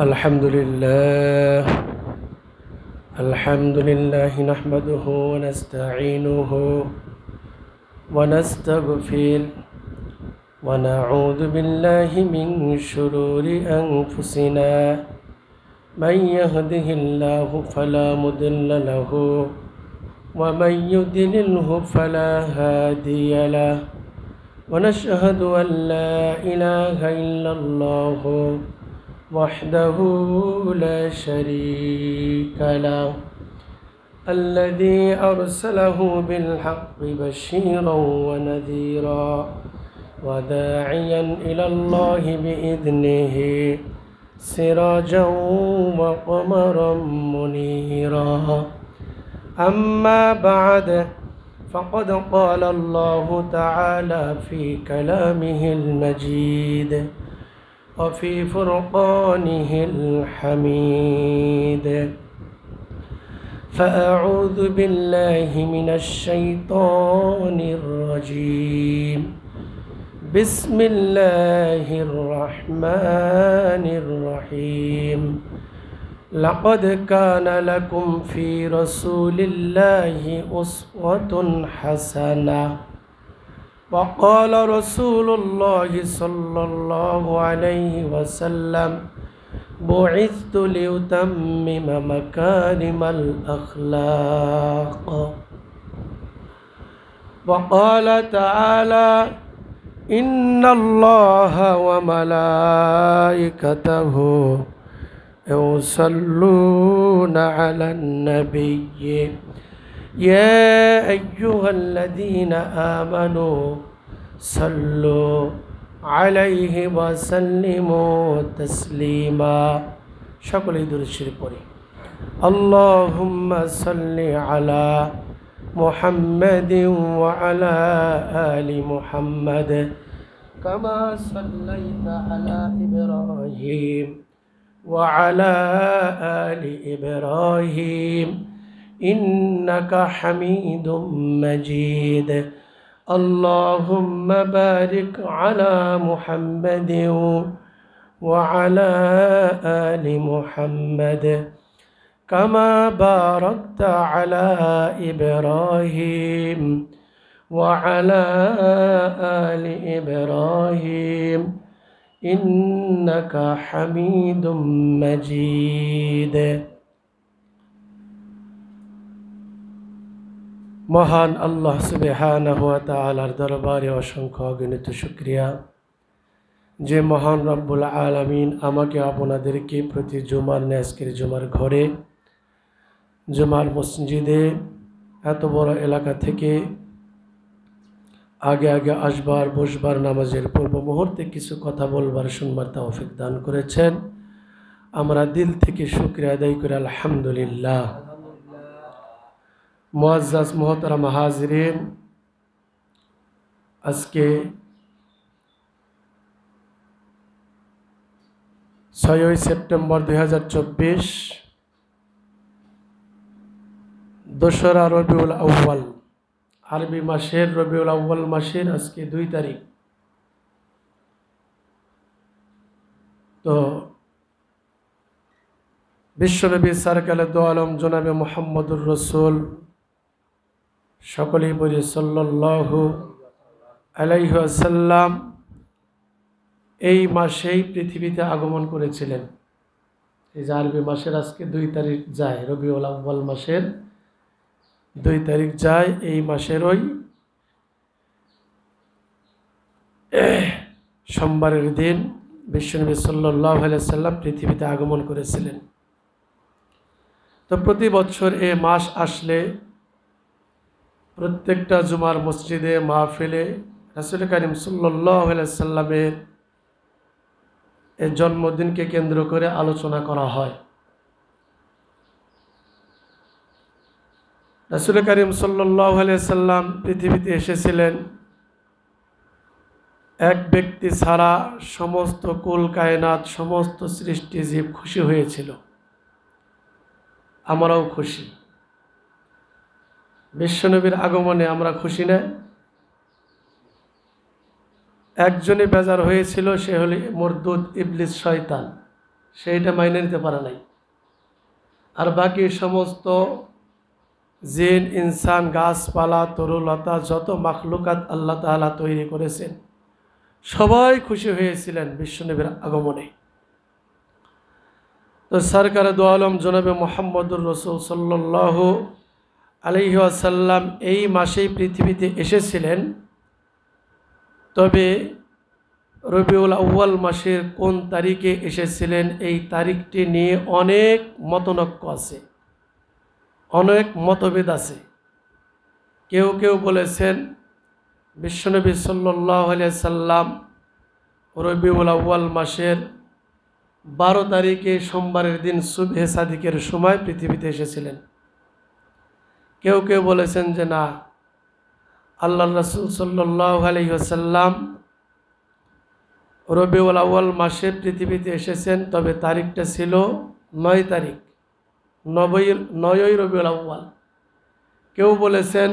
الحمد لله نحمده ونستعينه ونستغفره ونعوذ بالله من شرور أنفسنا من يهده الله فلا مضل له ومن يضلله فلا هادي له ونشهد أن لا إله إلا الله وحده لا شريك له الذي أرسله بالحق بشيرا ونذيرا وداعيا إلى الله بإذنه سراجا وقمرا منيرا أما بعد فقد قال الله تعالى في كلامه المجيد وفي فرقانه الحميد فأعوذ بالله من الشيطان الرجيم بسم الله الرحمن الرحيم لقد كان لكم في رسول الله أسوة حسنة وقال رسول الله صلى الله عليه وسلم بعثت لأتمم مكارم الأخلاق وقال تعالى إن الله وملائكته يصلون على النبي يا أيها الذين آمنوا صلوا عليه وسلموا تسليما সকলেই দুরূদ শরীফ পড়ি اللهم صل على محمد وعلى آل محمد كما صليت على إبراهيم وعلى آل إبراهيم إنك حميد مجيد اللهم بارك على محمد وعلى آل محمد كما باركت على إبراهيم وعلى آل إبراهيم إنك حميد مجيد মহান আল্লাহ সুবহানাহু ওয়া তাআলার দরবারে অসংখ্য অগণিত শুকরিয়া যে মহান রব্বুল আলামিন আমাকে আপনাদেরকে প্রতি জুমার আজকের জুমার ঘরে জুমার মসজিদে এত বড় এলাকা থেকে আগে আগে আসবার বসবার নামাজের পূর্ব মুহূর্তে কিছু কথা বলবার শুনবার তৌফিক দান করেছেন। আমরা দিল থেকে শুকরিয়া আদায় করি আলহামদুলিল্লাহ। মুআজ্জাজ মুহতারাম হাজিরিন, আজকে 6 সেপ্টেম্বর 2024 দোসরা রবিউল আউয়াল, আরবি মাসের রবিউল আউয়াল মাসের আজকে 2 তারিখ। তো বিশ্বনবী সরকারে দো আলম জনাবে মুহাম্মদুর রাসূল সকলেই বলি সাল্লাল্লাহু আলাইহি ওয়াসাল্লাম এই মাসেই পৃথিবীতে আগমন করেছিলেন। এই যে আরবি মাসের আজকে 2 তারিখ যায়, রবিউল আউয়াল মাসের 2 তারিখ যায়, এই মাসের ওই সোমবারের দিন বিশ্বনবী সাল্লাল্লাহু আলাইহি ওয়াসাল্লাম পৃথিবীতে আগমন করেছিলেন। তো প্রতি বছর এই মাস আসলে প্রত্যেকটা জুমার মসজিদে মাহফিলে রাসূল করিম সাল্লাল্লাহু আলাইহি ওয়াসাল্লামের এই জন্মদিনকে কেন্দ্র করে আলোচনা করা হয়। রাসূল করিম সাল্লাল্লাহু আলাইহি ওয়াসাল্লাম পৃথিবীতে এসেছিলেন এক ব্যক্তি ছাড়া সমস্ত কুল কায়নাত সমস্ত সৃষ্টি জীব খুশি হয়েছিল। আমরাও খুশি। বিশ্বনবীর আগমনে আমরা খুশি না? একজনই বেজার হয়েছিল, সে হলো মরদুদ ইবলিস শয়তান। সেইটা মাইনে নিতে পারে নাই। আর বাকি সমস্ত জিন, ইনসান, গাছপালা, তরুলতা, যত মাখলুকাত আল্লাহ তাআলা তৈরি করেছেন, সবাই খুশি হয়েছিলেন বিশ্বনবীর আগমনে। তো সরকারে দু আলম জনাবে মুহাম্মদুর রাসূল সাল্লাল্লাহু আলাইহি ওয়াসাল্লাম এই মাসেই পৃথিবীতে এসেছিলেন। তবে রবিউল আউয়াল মাসের কোন তারিখে এসেছিলেন এই তারিখটি নিয়ে অনেক মতনৈক্য আছে, অনেক মতভেদ আছে। কেউ কেউ বলেছেন বিশ্বনবী সাল্লাল্লাহু আলাইহি সাল্লাম রবিউল আউয়াল মাসের 12 তারিখে সোমবারের দিন সুবহে সাদিকের সময় পৃথিবীতে এসেছিলেন। কেউ কেউ বলেছেন যে না, আল্লাহর রাসূল সাল্লাল্লাহু আলাইহি ওয়াসাল্লাম রবিউল আউয়াল মাসে পৃথিবীতে এসেছেন, তবে তারিখটা ছিল 9 তারিখ, 9ই রবিউল আউয়াল। কেউ বলেছেন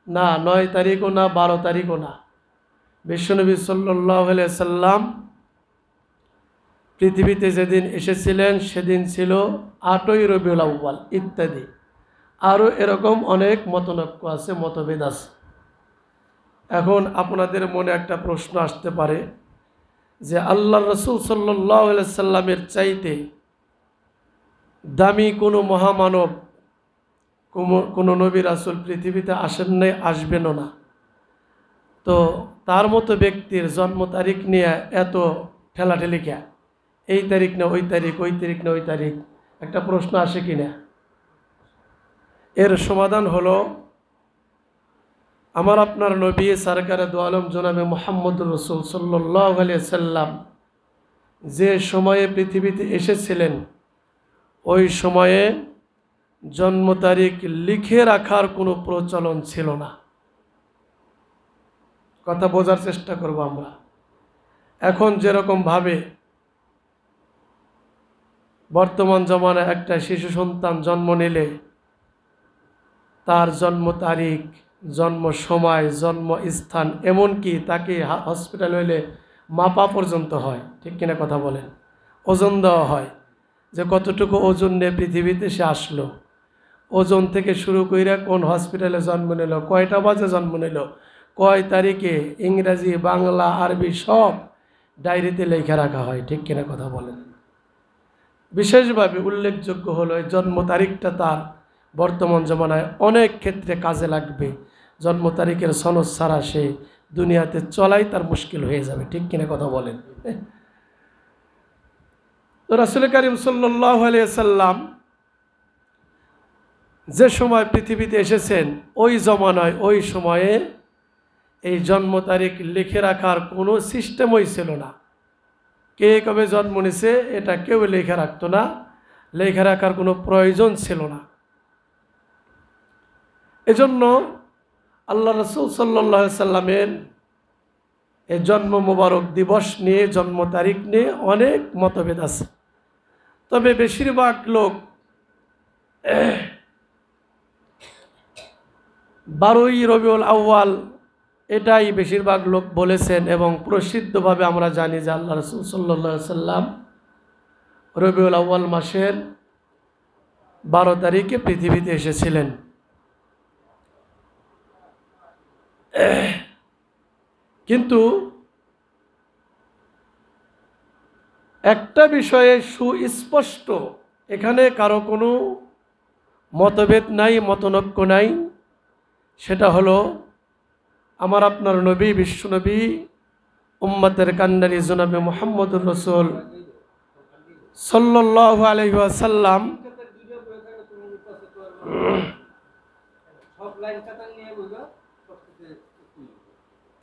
না, 9 তারিখও না, 12 তারিখও না, বিশ্বনবী সাল্লাল্লাহু আলাইহি সাল্লাম পৃথিবীতে যেদিন এসেছিলেন সেদিন ছিল 8ই রবিউল আউয়াল ইত্যাদি। আরও এরকম অনেক মতনৈক্য আছে, মতভেদ আছে। এখন আপনাদের মনে একটা প্রশ্ন আসতে পারে যে আল্লাহর রাসূল সাল্লাল্লাহু আলাইহি সাল্লামের চাইতে দামি কোনো মহামানব, কোনো নবী রাসূল পৃথিবীতে আসেন নাই, আসবেনও না। তো তার মতো ব্যক্তির জন্ম তারিখ নিয়ে এত ঠেলাঠেলি কে? এই তারিখ না ওই তারিখ, ওই তারিখ না ওই তারিখ, একটা প্রশ্ন আসে কি না? এর সমাধান হলো, আমার আপনার নবী সরকারে দু আলম জনাবে মুহাম্মদুর রাসূল সাল্লাল্লাহু আলাইহি সাল্লাম যে সময়ে পৃথিবীতে এসেছিলেন ওই সময়ে জন্ম তারিখ লিখে রাখার কোনো প্রচলন ছিল না। কথা বোঝার চেষ্টা করব আমরা। এখন যেরকমভাবে বর্তমান জমানায় একটা শিশু সন্তান জন্ম নিলে তার জন্ম তারিখ, জন্ম সময়, জন্ম স্থান, এমনকি তাকে হসপিটাল হইলে মাপা পর্যন্ত হয়, ঠিক কিনা কথা বলেন? ওজন দেওয়া হয় যে কতটুকু ওজন নিয়ে পৃথিবীতে সে আসলো, ওজন থেকে শুরু করে কোন হসপিটালে জন্ম নিল, কয়টা বাজে জন্ম নিল, কয় তারিখে, ইংরাজি, বাংলা, আরবি সব ডায়েরিতে লেখা রাখা হয়, ঠিক কিনা কথা বলেন? বিশেষভাবে উল্লেখযোগ্য হলো এই জন্ম তারিখটা তার বর্তমান জমানায় অনেক ক্ষেত্রে কাজে লাগবে। জন্ম তারিখের সনদ ছাড়া সে দুনিয়াতে চলাই তার মুশকিল হয়ে যাবে, ঠিক কিনা কথা বলেন? তো রাসূল কারীম সাল্লাল্লাহু আলাইহি সাল্লাম যে সময় পৃথিবীতে এসেছেন ওই জমানায়, ওই সময়ে এই জন্ম তারিখ লিখে রাখার কোনো সিস্টেমই ছিল না। কে কবে জন্ম নিছে এটা কেউ লেখা রাখতো না, লেখা রাখার কোনো প্রয়োজন ছিল না। এজন্য আল্লাহ রাসূল সাল্লাল্লাহু আলাইহি সাল্লামের এই জন্ম মোবারক দিবস নিয়ে, জন্ম তারিখ নিয়ে অনেক মতভেদ আছে। তবে বেশিরভাগ লোক 12ই রবিউল আউয়াল এটাই বেশিরভাগ লোক বলেছেন, এবং প্রসিদ্ধভাবে আমরা জানি যে আল্লাহ রাসূল সাল্লাল্লাহু আলাইহি সাল্লাম রবিউল আউয়াল মাসের 12 তারিখে পৃথিবীতে এসেছিলেন। কিন্তু একটা বিষয়ে সুস্পষ্ট, এখানে কারো কোনো মতভেদ নাই, মতনৈক্য নাই, সেটা হলো আমার আপনার নবী, বিশ্বনবী, উম্মতের কান্ডারি জনাবে মুহাম্মদুর রাসূল সাল্লাল্লাহু আলাইহি ওয়াসাল্লাম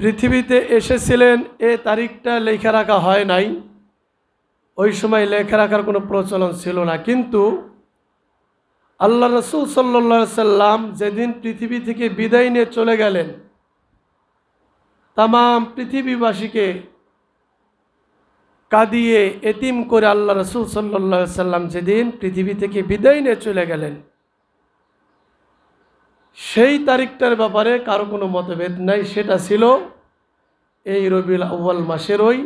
পৃথিবীতে এসেছিলেন। এ তারিখটা লেখা রাখা হয় নাই, ওই সময় লেখা রাখার কোনো প্রচলন ছিল না। কিন্তু আল্লাহ রাসূল সাল্লাল্লাহু আলাইহি সাল্লাম যেদিন পৃথিবী থেকে বিদায় নিয়ে চলে গেলেন, তামাম পৃথিবীবাসীকে কাঁদিয়ে এতিম করে আল্লাহ রাসূল সাল্লাল্লাহু আলাইহি সাল্লাম যেদিন পৃথিবী থেকে বিদায় নিয়ে চলে গেলেন, সেই তারিখটার ব্যাপারে কারো কোনো মতভেদ নাই। সেটা ছিল এই রবিউল আউয়াল মাসের ওই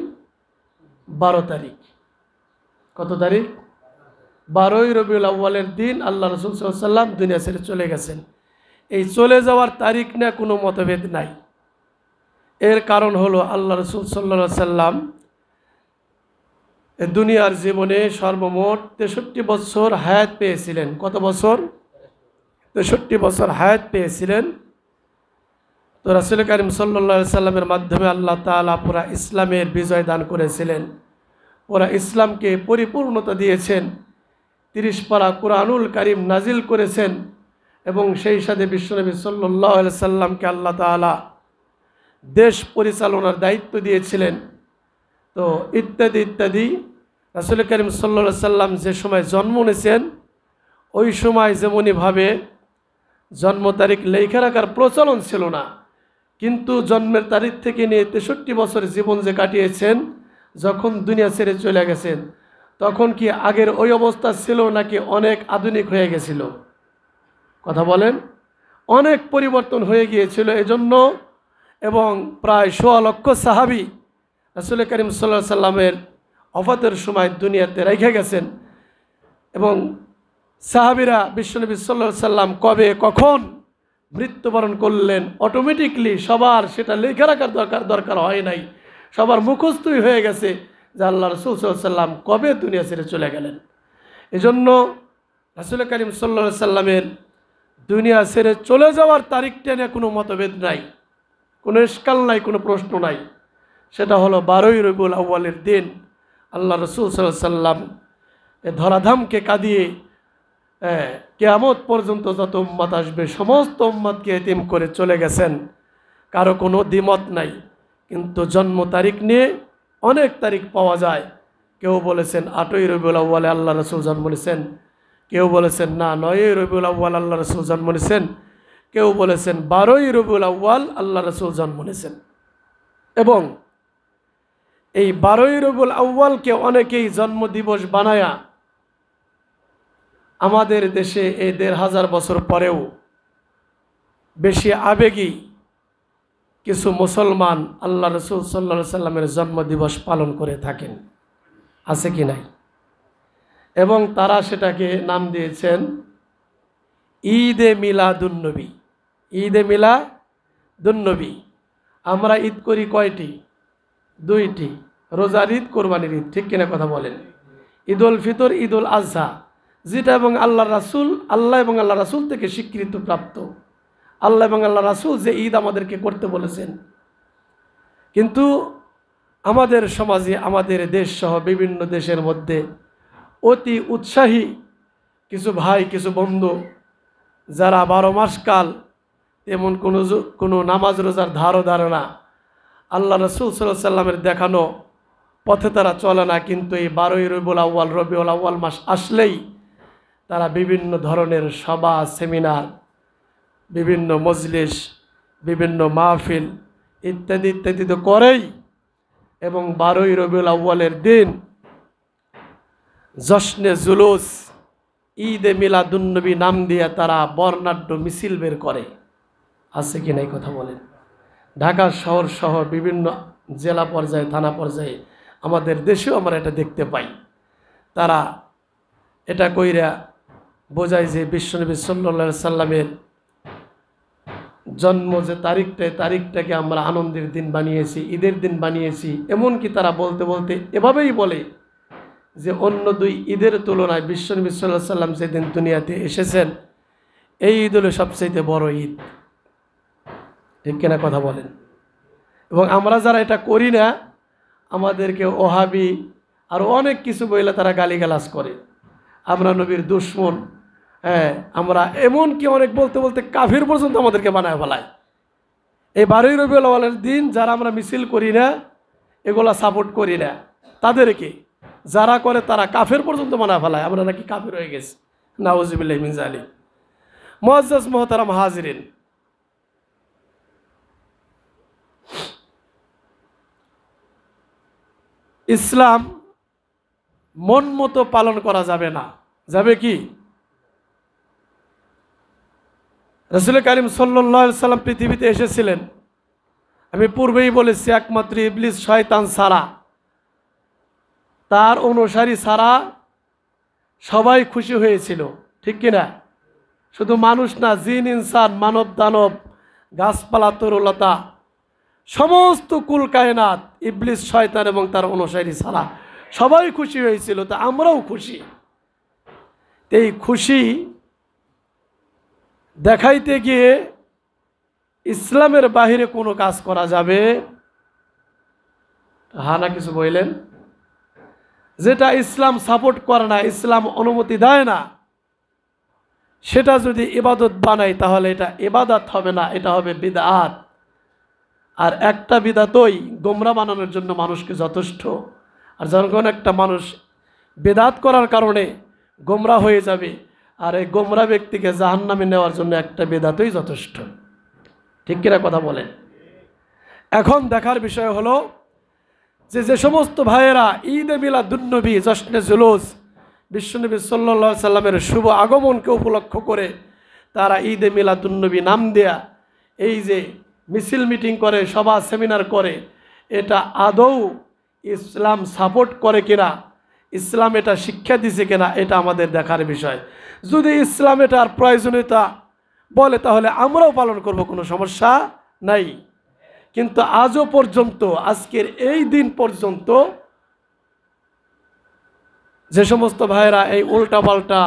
12 তারিখ। কত তারিখ? 12ই রবিউল আউয়ালের দিন আল্লাহ রাসূল সাল্লাল্লাহু আলাইহি ওয়াসাল্লাম দুনিয়া ছেড়ে চলে গেছেন। এই চলে যাওয়ার তারিখ নিয়ে কোনো মতভেদ নাই। এর কারণ হলো আল্লাহ রাসূল সাল্লাল্লাহু আলাইহি ওয়াসাল্লাম দুনিয়ার জীবনে সর্বমোট 63 বছর হায়াত পেয়েছিলেন। কত বছর? 63 বছর হায়াত পেয়েছিলেন। তো রাসূল কারীম সাল্লাল্লাহু আলাইহি সাল্লামের মাধ্যমে আল্লাহ তাআলা পুরা ইসলামের বিজয় দান করেছিলেন, পুরা ইসলামকে পরিপূর্ণতা দিয়েছেন। 30 পারা কুরআনুল কারীম নাজিল করেছেন এবং সেই সাথে বিশ্বনবী সাল্লাল্লাহু আলাইহি সাল্লামকে আল্লাহ তাআলা দেশ পরিচালনার দায়িত্ব দিয়েছিলেন। তো ইত্যাদি ইত্যাদি। রাসূল কারীম সাল্লাল্লাহু আলাইহি সাল্লাম যে সময় জন্ম নিয়েছেন ওই সময় যেমনইভাবে জন্ম তারিখ লেখা রাখার প্রচলন ছিল না, কিন্তু জন্মের তারিখ থেকে নিয়ে 63 বছর জীবন যে কাটিয়েছেন, যখন দুনিয়া ছেড়ে চলে গেছেন তখন কি আগের ওই অবস্থা ছিল নাকি অনেক আধুনিক হয়ে গেছিল? কথা বলেন। অনেক পরিবর্তন হয়ে গিয়েছিল। এজন্য এবং প্রায় 1.25 লক্ষ সাহাবী রাসূল কারীম সাল্লাল্লাহু আলাইহি সাল্লামের ওফাতের সময় দুনিয়াতে রেখে গেছেন এবং সাহাবীরা বিশ্বনবী সাল্লাল্লাহু আলাইহি সাল্লাম কবে কখন মৃত্যুবরণ করলেন অটোমেটিকলি সবার সেটা লেখা রাখার দরকার হয় নাই। সবার মুখস্থই হয়ে গেছে যে আল্লাহ রাসূল সাল্লাল্লাহু আলাইহি সাল্লাম কবে দুনিয়া ছেড়ে চলে গেলেন। এজন্য রাসূল কারীম সাল্লাল্লাহু আলাইহি সাল্লামের দুনিয়া ছেড়ে চলে যাওয়ার তারিখটা নিয়ে কোনো মতভেদ নাই, কোনো ইশকাল নাই, কোনো প্রশ্ন নাই। সেটা হলো 12ই রবিউল আউয়ালের দিন আল্লাহ রাসূল সাল্লাল্লাহু আলাইহি সাল্লাম এ ধরাধামকে কাঁদিয়ে কিয়ামত পর্যন্ত যত উম্মত আসবে সমস্ত উম্মতকে এতিম করে চলে গেছেন। কারো কোনো দ্বিমত নাই। কিন্তু জন্ম তারিখ নিয়ে অনেক তারিখ পাওয়া যায়। কেউ বলেছেন 8ই রবিউল আউয়ালে আল্লাহ রাসূল জন্ম নিয়েছেন, কেউ বলেছেন না 9ই রবিউল আউয়াল আল্লাহ রাসূল জন্ম নিয়েছেন, কেউ বলেছেন 12ই রবিউল আউয়াল আল্লাহ রাসূল জন্ম নিয়েছেন। এবং এই 12ই রবিউল আউয়ালকে অনেকেই জন্মদিবস বানায়া আমাদের দেশে এই 1500 বছর পরেও বেশি আবেগী কিছু মুসলমান আল্লাহ রাসূল সাল্লাল্লাহু আলাইহি সাল্লামের জন্মদিবস পালন করে থাকেন। আছে কি নাই? এবং তারা সেটাকে নাম দিয়েছেন ঈদে মিলাদুন্নবী। ঈদে মিলাদুন্নবী। আমরা ঈদ করি কয়টি? 2টি, রোজার ঈদ, কোরবানির ঈদ। ঠিক কিনা কথা বলেন? ঈদুল ফিতর, ঈদুল আজহা, যেটা এবং আল্লাহ এবং আল্লাহ রাসূল থেকে স্বীকৃত প্রাপ্ত। আল্লাহ এবং আল্লাহ রাসূল যে ঈদ আমাদেরকে করতে বলেছেন। কিন্তু আমাদের সমাজে, আমাদের দেশ সহ বিভিন্ন দেশের মধ্যে অতি উৎসাহী কিছু ভাই, কিছু বন্ধু যারা 12 মাস কাল এমন কোনো নামাজ রোজার ধারও ধারে না, আল্লাহ রাসূল সাল্লাল্লাহু আলাইহি সাল্লামের দেখানো পথে তারা চলে না, কিন্তু এই 12ই রবিউল আউয়াল মাস আসলেই তারা বিভিন্ন ধরনের সভা, সেমিনার, বিভিন্ন মজলিস, বিভিন্ন মাহফিল ইত্যাদি ইত্যাদি তো করেই। এবং 12ই রবিউল আউয়ালের দিন জশ্নে জুলুস, ঈদে মিলাদুন্নবী নাম দিয়ে তারা বর্ণাঢ্য মিছিল বের করে। আছে কি নাই কথা বলেন? ঢাকা শহর সহ বিভিন্ন জেলা পর্যায়ে, থানা পর্যায়ে, আমাদের দেশেও আমরা এটা দেখতে পাই। তারা এটা কইরা বোঝায় যে বিশ্বনবী সাল্লাল্লাহু আলাইহি সাল্লামের জন্ম যে তারিখটাকে আমরা আনন্দের দিন বানিয়েছি, ঈদের দিন বানিয়েছি। এমনকি তারা বলতে বলতে এভাবেই বলে যে অন্য 2 ঈদের তুলনায় বিশ্বনবী সাল্লাল্লাহু আলাইহি সাল্লাম যেদিন দুনিয়াতে এসেছেন এই ঈদ হলো সবচেয়ে বড় ঈদ। ঠিক কিনা কথা বলেন? এবং আমরা যারা এটা করি না, আমাদেরকে ওহাবি আর অনেক কিছু বইলে তারা গালিগালাজ করে, আমরা নবীর দুশমন। আমরা এমনকি অনেক বলতে বলতে কাফির পর্যন্ত আমাদেরকে বানায় ফেলায়। এই 12ই রবিউল আউয়ালের দিন যারা আমরা মিছিল করি না, এগুলা সাপোর্ট করি না, তাদেরকে যারা করে তারা কাফের পর্যন্ত বানায় ফেলায়। আমরা নাকি কাফির হয়ে গেছি। নাউযুবিল্লাহি মিন যালিক। মুআজ্জাজ মুহতারাম হাজিরিন, ইসলাম মন মতো পালন করা যাবে না। যাবে কি? রাসূল কারীম সাল্লাল্লাহু আলাইহি সাল্লাম পৃথিবীতে এসেছিলেন, আমি পূর্বেই বলেছি, একমাত্র ইবলিস শয়তান ছাড়া তার অনুসারী ছাড়া সবাই খুশি হয়েছিল, ঠিক কিনা? শুধু মানুষ না, জিন ইনসান, মানব দানব, গাছপালা তরুলতা, সমস্ত কুল কায়নাত, ইবলিস শয়তান এবং তার অনুসারী ছাড়া সবাই খুশি হয়েছিল। তা আমরাও খুশি। এই খুশি দেখাইতে গিয়ে ইসলামের বাহিরে কোনো কাজ করা যাবে? হ্যাঁ না কিছু বললেন? যেটা ইসলাম সাপোর্ট করে না, ইসলাম অনুমতি দেয় না, সেটা যদি ইবাদত বানাই তাহলে এটা ইবাদত হবে না, এটা হবে বিদআত। আর একটা বিদআতই গোমরা বানানোর জন্য মানুষকে যথেষ্ট। আর যখন একটা মানুষ বিদআত করার কারণে গোমরা হয়ে যাবে, আর এই গোমরা ব্যক্তিকে জাহান্নামে নেওয়ার জন্য একটা বিদআতই যথেষ্ট, ঠিক কিনা কথা বলেন? এখন দেখার বিষয় হলো যে সমস্ত ভাইয়েরা ঈদে মিলাদুন্নবী, জশ্নে জুলুস, বিশ্বনবী সাল্লাল্লাহু আলাইহি সাল্লামের শুভ আগমনকে উপলক্ষ করে তারা ঈদে মিলাদুন্নবী নাম দেয়া এই যে মিছিল মিটিং করে, সভা সেমিনার করে, এটা আদৌ ইসলাম সাপোর্ট করে কিনা, ইসলাম এটা শিক্ষা দিছে কিনা, এটা আমাদের দেখার বিষয়। যদি ইসলাম এটার প্রয়োজনীয়তা বলে তাহলে আমরাও পালন করব, কোনো সমস্যা নাই। কিন্তু আজও পর্যন্ত, আজকের এই দিন পর্যন্ত যে সমস্ত ভাইয়েরা এই উল্টাপাল্টা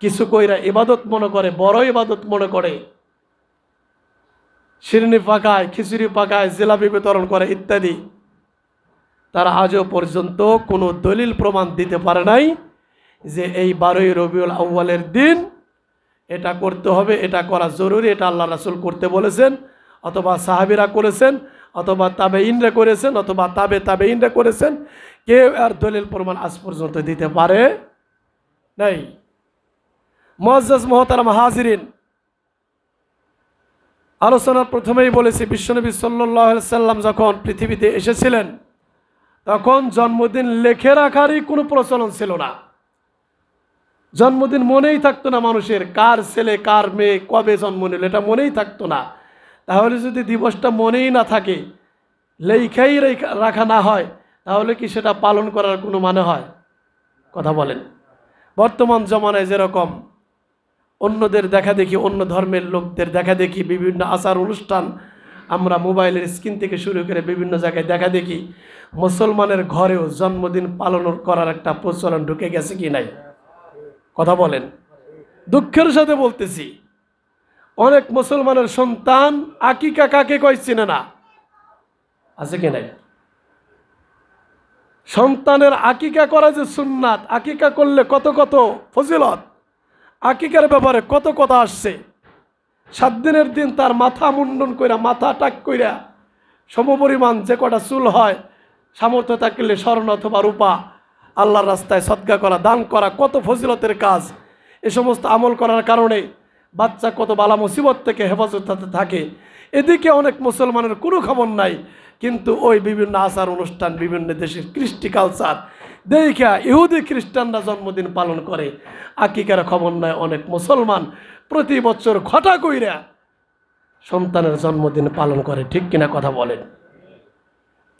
কিছু কইরা ইবাদত মনে করে, বড় ইবাদত মনে করে, শিরনি পাকায়, খিচুড়ি পাকায়, জিলাপি বিতরণ করে ইত্যাদি, তারা আজও পর্যন্ত কোনো দলিল প্রমাণ দিতে পারে নাই যে এই 12ই রবিউল আউয়ালের দিন এটা করতে হবে, এটা করা জরুরি, এটা আল্লাহ রাসূল করতে বলেছেন, অথবা সাহাবীরা করেছেন, অথবা তাবেঈনরা করেছেন, অথবা তাবেঈনরা করেছেন। কেউ আর দলিল প্রমাণ আজ পর্যন্ত দিতে পারে নাই। মুআজ্জাজ মুহতারাম হাজিরিন, আলোচনার প্রথমেই বলেছি বিশ্বনবী সাল্লাল্লাহু আলাইহি সাল্লাম যখন পৃথিবীতে এসেছিলেন তখন জন্মদিন লিখে রাখারই কোনো প্রচলন ছিল না। জন্মদিন মনেই থাকতো না মানুষের, কার ছেলে কার মেয়ে কবে জন্ম নিল এটা মনেই থাকতো না। তাহলে যদি দিবসটা মনেই না থাকে, লেখাই রাখা না হয়, তাহলে কি সেটা পালন করার কোনো মানে হয়? কথা বলেন। বর্তমান জমানায় যেরকম অন্যদের দেখা দেখি, অন্য ধর্মের লোকদের দেখা দেখি, বিভিন্ন আচার অনুষ্ঠান আমরা মোবাইলের স্ক্রিন থেকে শুরু করে বিভিন্ন জায়গায় দেখা দেখি, মুসলমানের ঘরেও জন্মদিন পালন করার একটা প্রচলন ঢুকে গেছে কি নাই? কথা বলেন। দুঃখের সাথে বলতেছি, অনেক মুসলমানের সন্তান আকিকা কাকে কয় চিনে না, আছে কি নাই? সন্তানের আকিকা করা যে সুন্নাত, আকিকা করলে কত কত ফজিলত, আকিকার ব্যাপারে কত কথা আসছে। 7 দিনের দিন তার মাথা মুন্ডন কইরা, মাথা টাক কইরা, সমপরিমাণ যে কটা চুল হয়, সামর্থ্য থাকলে স্বর্ণ অথবা রূপা আল্লাহর রাস্তায় সদকা করা, দান করা, কত ফজিলতের কাজ। এ সমস্ত আমল করার কারণে বাচ্চা কত বালা মুসিবত থেকে হেফাজত থাকে। এদিকে অনেক মুসলমানের কোনো খবর নাই, কিন্তু ওই বিভিন্ন আচার অনুষ্ঠান, বিভিন্ন দেশের কৃষ্টি কালচার দেখা ইহুদি খ্রিস্টানরা জন্মদিন পালন করে, আকিকার খবর নাই অনেক মুসলমান প্রতি বছর ঘটা কইরা সন্তানের জন্মদিন পালন করে, ঠিক কিনা কথা বলেন?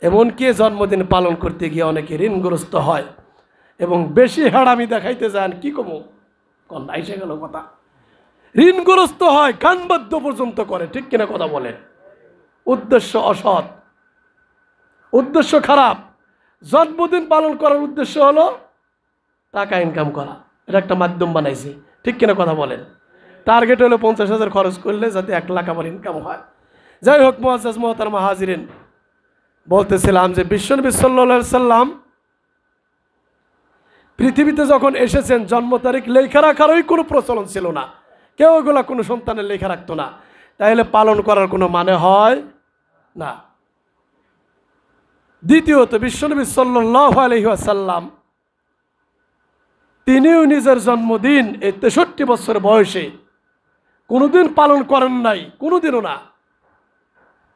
এমনকি জন্মদিন পালন করতে গিয়ে অনেকে ঋণগ্রস্ত হয় এবং বেশি হেড়ামি দেখাইতে যান, কি কমো কন আইসে গেল কথা, ঋণগ্রস্ত হয়, গানবাদ্য পর্যন্ত করে, ঠিক কিনা কথা বলেন? উদ্দেশ্য অসৎ, উদ্দেশ্য খারাপ। জন্মদিন পালন করার উদ্দেশ্য হলো টাকা ইনকাম করা, এটা একটা মাধ্যম বানাইছে, ঠিক কিনা কথা বলেন? টার্গেট হলো 50,000 খরচ করলে যাতে 1 লাখ আমার ইনকাম হয়। যাই হোক, মুআজ্জাজ মুহতারাম হাজিরিন, বলতেছিলাম যে বিশ্বনবী সাল্লাল্লাহু আলাইহি সাল্লাম পৃথিবীতে যখন এসেছেন জন্ম তারিখ লেখা রাখারই কোনো প্রচলন ছিল না, কেউ ওগুলা কোনো সন্তানের লেখা রাখতো না, তাইলে পালন করার কোনো মানে হয় না। দ্বিতীয়ত, বিশ্বনবী সাল্লাল্লাহু আলাইহি ওয়াসাল্লাম তিনিও নিজের জন্মদিন এই 63 বছর বয়সে কোনোদিন পালন করেন নাই, কোনোদিনও না।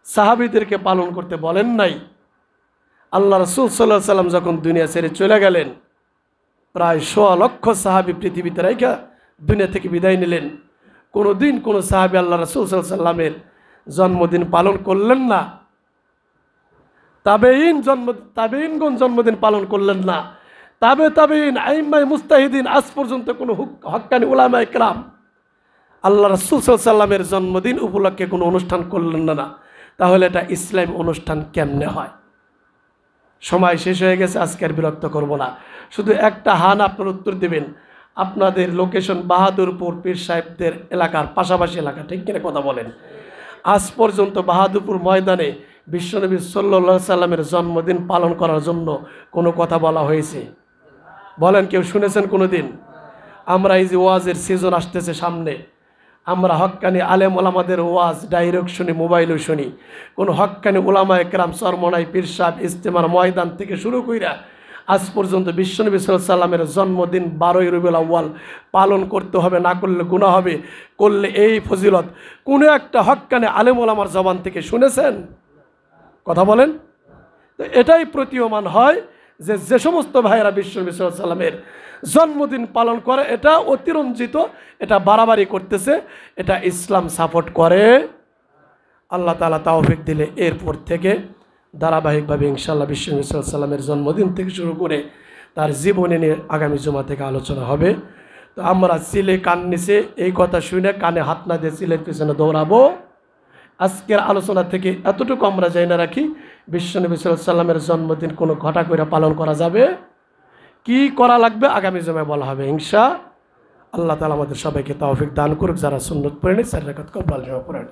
সাহাবীদেরকে পালন করতে বলেন নাই। আল্লাহ রাসূল সাল্লাল্লাহু আলাইহি সাল্লাম যখন দুনিয়া ছেড়ে চলে গেলেন, প্রায় 100 লক্ষ সাহাবী পৃথিবীতে রাইখা দুনিয়া থেকে বিদায় নিলেন। কোনোদিন কোনো সাহাবী আল্লাহ রাসূল সাল্লাল্লাহু আলাইহি সাল্লামের জন্মদিন পালন করলেন না। তাবেইনগণ জন্মদিন পালন করলেন না। তাবেইন আইম্মাই মুস্তাহিদিন আজ পর্যন্ত কোনো হক্কানি উলামা ইকরাম আল্লাহ রাসূল সাল্লাল্লাহু আলাইহি সাল্লামের জন্মদিন উপলক্ষে কোনো অনুষ্ঠান করলেন না। তাহলে এটা ইসলাম অনুষ্ঠান কেমনে হয়? সময় শেষ হয়ে গেছে, আজকে আর বিরক্ত করব না। শুধু একটা হান আপনার উত্তর দেবেন। আপনাদের লোকেশন বাহাদুরপুর পীর সাহেবদের এলাকার পাশাপাশি এলাকা, ঠিক কিনা কথা বলেন? আজ পর্যন্ত বাহাদুরপুর ময়দানে বিশ্বনবী সাল্লাল্লাহু আলাইহি সাল্লামের জন্মদিন পালন করার জন্য কোনো কথা বলা হয়েছে? বলেন, কেউ শুনেছেন কোনো দিন? আমরা এই যে ওয়াজের সিজন আসতেছে সামনে, আমরা হক্কানি আলেম ওলামাদের ওয়াজ ডাইরেক্ট শুনি, মোবাইলেও শুনি। কোনো হক্কানি ওলামা একরাম চরমনাই পীর সাহেব ইজতেমার ময়দান থেকে শুরু কইরা আজ পর্যন্ত বিশ্বনবী সাল্লাল্লাহু আলাইহি সাল্লামের জন্মদিন 12ই রবিউল আউয়াল পালন করতে হবে, না করলে গুনাহ হবে, করলে এই ফজিলত, কোনো একটা হক্কানি আলেম ওলামার জবান থেকে শুনেছেন? কথা বলেন। তো এটাই প্রতীয়মান হয় যে যে সমস্ত ভাইয়েরা বিশ্বনবী সাল্লাল্লাহু আলাইহি সাল্লামের জন্মদিন পালন করে এটা অতিরঞ্জিত, এটা বাড়াবাড়ি করতেছে, এটা ইসলাম সাপোর্ট করে। আল্লাহ তাআলা তৌফিক দিলে এরপর থেকে ধারাবাহিকভাবে ইনশাআল্লাহ বিশ্বনবী সাল্লাল্লাহু আলাইহি সাল্লামের জন্মদিন থেকে শুরু করে তার জীবনী নিয়ে আগামী জুমা থেকে আলোচনা হবে। তো আমরা সিলে কান নিচে এই কথা শুনে কানে হাত না দিয়ে সিলের পিছনে দৌড়াবো। আজকের আলোচনা থেকে এতটুকু আমরা জানি না রাখি, বিশ্বনবী সাল্লাল্লাহু আলাইহি সাল্লামের জন্মদিন কোনো ঘটা করে পালন করা যাবে, কি করা লাগবে আগামী জুমায় বলা হবে ইনশাআল্লাহ। আল্লাহ তাআলা আমাদের সবাইকে তৌফিক দান করুক, যারা সুন্নত পড়েনি 4 রাকাত কবুল পড়েন।